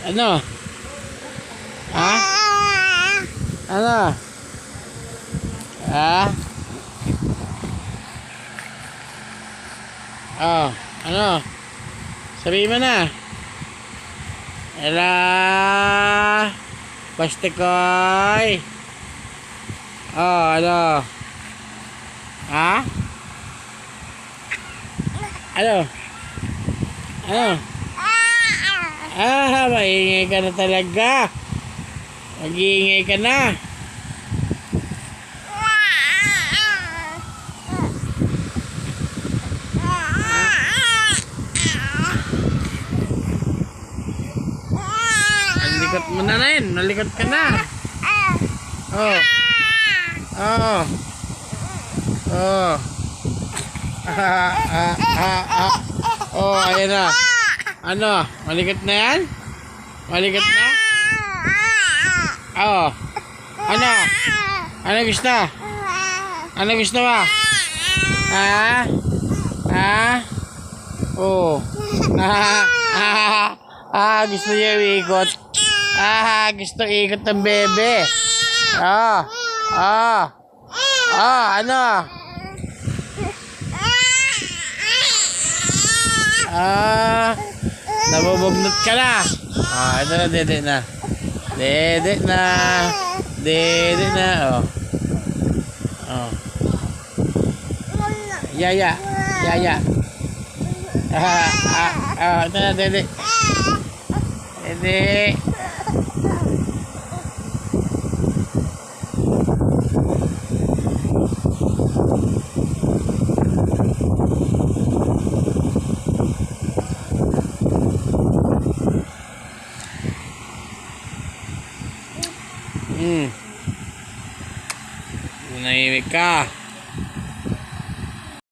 Ano? Ha? Ano? Ha? Oh, ano? Sabihin mo na. Ela. Baste koy. Oh, ano? Ha? Ano? Ano? Maingay ka na talaga. Mag-iingay ka na. Nalikot mo na rin. Nalikot ka na. Oh. Oh. Oh. Oh, ayan na. Ano? Malikot na yan? Malikot na? Oh. Ano? Ano gusto? Ano gusto mo? Ha? Ha? Oh. Gusto niya ikot. Gusto ikot ng bebe. Ano? Nabubugnot ka na. Ito na, dede na. Dede na. Dede na, oh. Oh. Yaya. Yaya. Ito na, dede. Dede. Nahimik ka.